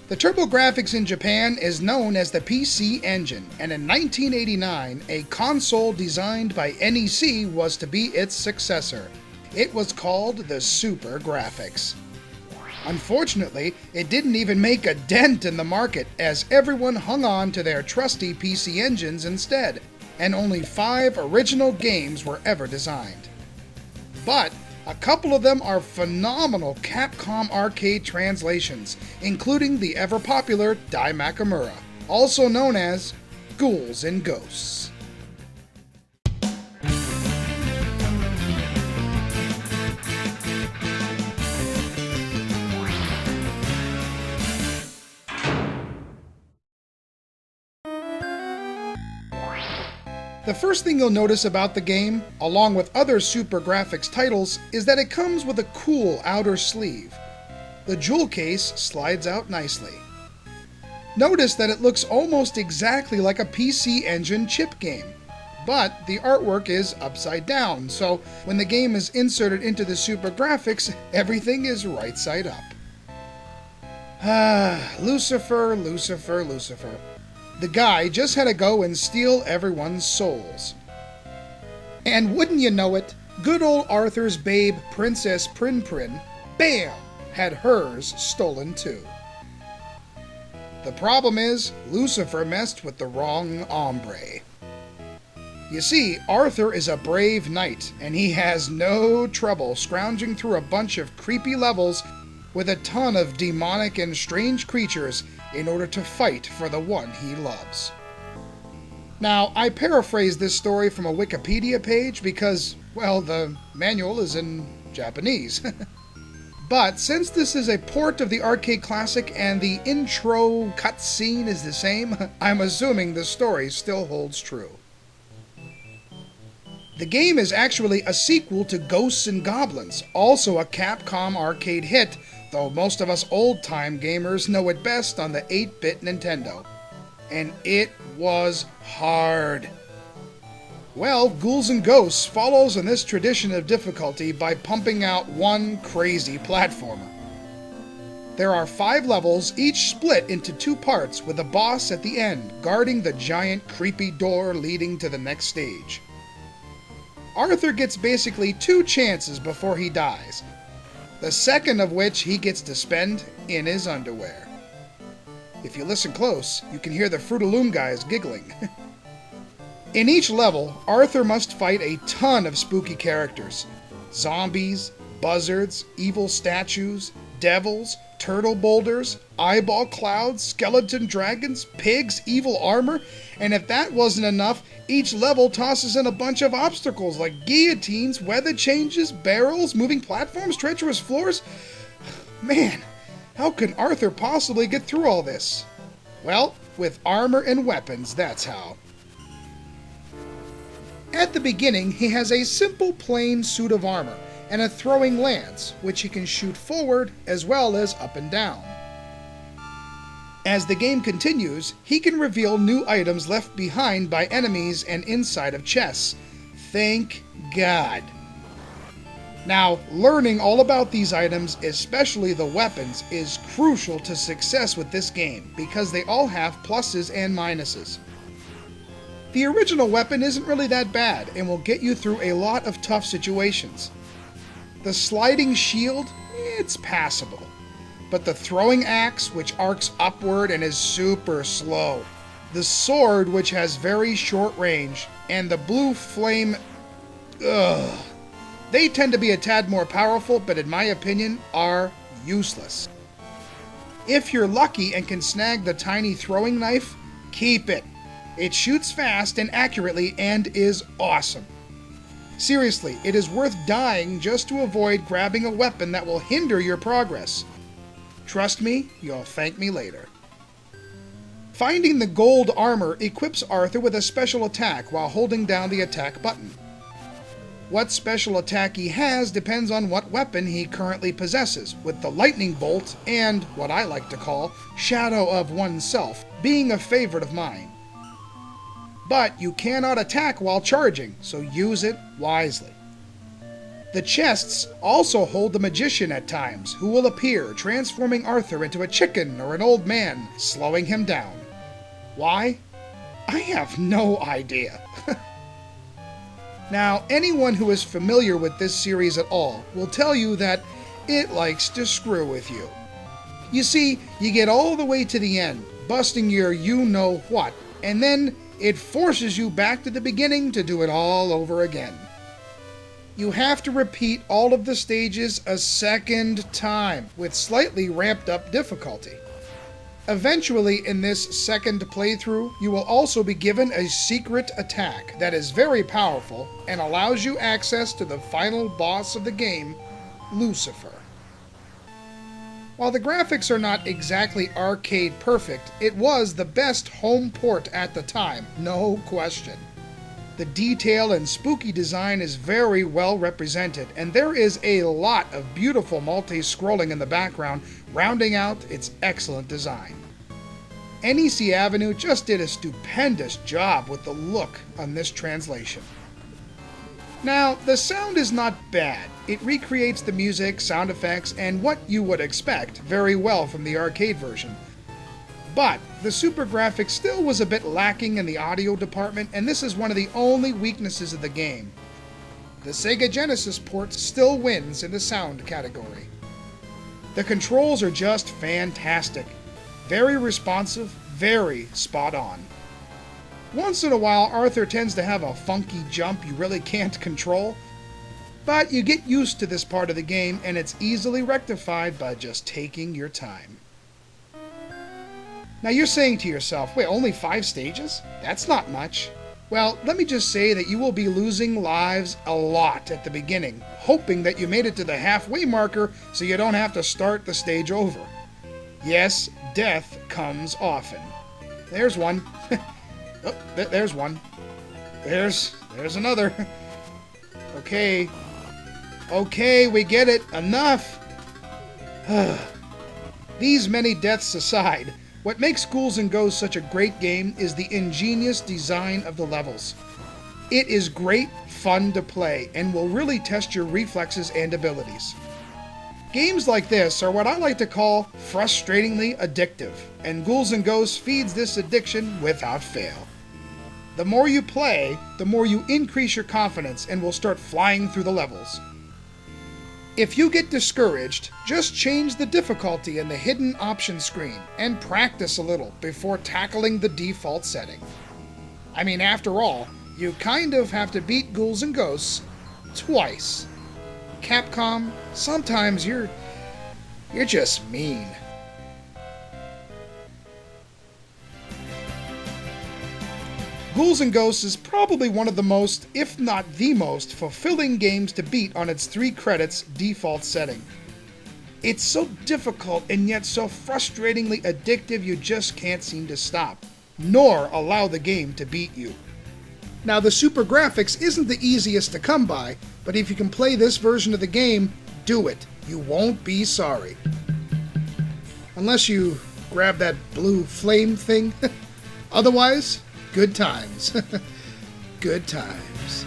The TurboGrafx in Japan is known as the PC Engine, and in 1989, a console designed by NEC was to be its successor. It was called the SuperGrafx. Unfortunately, it didn't even make a dent in the market, as everyone hung on to their trusty PC engines instead, and only 5 original games were ever designed. But a couple of them are phenomenal Capcom arcade translations, including the ever-popular Daimakaimura, also known as Ghouls and Ghosts. The first thing you'll notice about the game, along with other SuperGrafx titles, is that it comes with a cool outer sleeve. The jewel case slides out nicely. Notice that it looks almost exactly like a PC Engine chip game, but the artwork is upside down, so when the game is inserted into the SuperGrafx, everything is right side up. Lucifer, Lucifer, Lucifer. The guy just had to go and steal everyone's souls. And wouldn't you know it, good old Arthur's babe, Princess Prin Prin, bam, had hers stolen too. The problem is, Lucifer messed with the wrong hombre. You see, Arthur is a brave knight, and he has no trouble scrounging through a bunch of creepy levels with a ton of demonic and strange creatures in order to fight for the one he loves. Now, I paraphrased this story from a Wikipedia page because, well, the manual is in Japanese. But since this is a port of the arcade classic and the intro cutscene is the same, I'm assuming the story still holds true. The game is actually a sequel to Ghosts and Goblins, also a Capcom arcade hit, though most of us old-time gamers know it best on the 8-bit Nintendo. And it was hard. Well, Ghouls and Ghosts follows in this tradition of difficulty by pumping out one crazy platformer. There are 5 levels, each split into 2 parts, with a boss at the end guarding the giant creepy door leading to the next stage. Arthur gets basically 2 chances before he dies, the second of which he gets to spend in his underwear. If you listen close, you can hear the Fruit of Loom guys giggling. In each level, Arthur must fight a ton of spooky characters. Zombies, buzzards, evil statues, devils, turtle boulders, eyeball clouds, skeleton dragons, pigs, evil armor, and if that wasn't enough, each level tosses in a bunch of obstacles like guillotines, weather changes, barrels, moving platforms, treacherous floors. Man, how can Arthur possibly get through all this? Well, with armor and weapons, that's how. At the beginning, he has a simple plain suit of armor and a throwing lance, which he can shoot forward as well as up and down. As the game continues, he can reveal new items left behind by enemies and inside of chests. Thank God. Now, learning all about these items, especially the weapons, is crucial to success with this game because they all have pluses and minuses. The original weapon isn't really that bad and will get you through a lot of tough situations. The sliding shield, it's passable. But the throwing axe, which arcs upward and is super slow, the sword, which has very short range, and the blue flame, they tend to be a tad more powerful, but in my opinion, are useless. If you're lucky and can snag the tiny throwing knife, keep it. It shoots fast and accurately and is awesome. Seriously, it is worth dying just to avoid grabbing a weapon that will hinder your progress. Trust me, you'll thank me later. Finding the gold armor equips Arthur with a special attack while holding down the attack button. What special attack he has depends on what weapon he currently possesses, with the lightning bolt and, what I like to call, shadow of oneself, being a favorite of mine. But you cannot attack while charging, so use it wisely. The chests also hold the magician at times, who will appear, transforming Arthur into a chicken or an old man, slowing him down. Why? I have no idea. Now, anyone who is familiar with this series at all will tell you that it likes to screw with you. You see, you get all the way to the end, busting your you-know-what, and then it forces you back to the beginning to do it all over again. You have to repeat all of the stages a second time, with slightly ramped up difficulty. Eventually, in this second playthrough, you will also be given a secret attack that is very powerful and allows you access to the final boss of the game, Lucifer. While the graphics are not exactly arcade perfect, it was the best home port at the time, no question. The detail and spooky design is very well represented, and there is a lot of beautiful multi-scrolling in the background, rounding out its excellent design. NEC Avenue just did a stupendous job with the look on this translation. Now, the sound is not bad. It recreates the music, sound effects, and what you would expect very well from the arcade version. But the SuperGrafx still was a bit lacking in the audio department, and this is one of the only weaknesses of the game. The Sega Genesis port still wins in the sound category. The controls are just fantastic. Very responsive, very spot on. Once in a while, Arthur tends to have a funky jump you really can't control, but you get used to this part of the game and it's easily rectified by just taking your time. Now you're saying to yourself, wait, only 5 stages? That's not much. Well, let me just say that you will be losing lives a lot at the beginning, hoping that you made it to the halfway marker so you don't have to start the stage over. Yes, death comes often. There's one. Oh, there's one. There's another. Okay. Okay, we get it. Enough. These many deaths aside, what makes Ghouls and Ghosts such a great game is the ingenious design of the levels. It is great fun to play and will really test your reflexes and abilities. Games like this are what I like to call frustratingly addictive, and Ghouls and Ghosts feeds this addiction without fail. The more you play, the more you increase your confidence and will start flying through the levels. If you get discouraged, just change the difficulty in the hidden options screen and practice a little before tackling the default setting. I mean, after all, you kind of have to beat Ghouls and Ghosts twice. Capcom, sometimes you're just mean. Ghouls and Ghosts is probably one of the most, if not the most, fulfilling games to beat on its 3 credits default setting. It's so difficult and yet so frustratingly addictive you just can't seem to stop, nor allow the game to beat you. Now, the SuperGrafx isn't the easiest to come by, but if you can play this version of the game, do it. You won't be sorry. Unless you grab that blue flame thing. Otherwise, good times. Good times.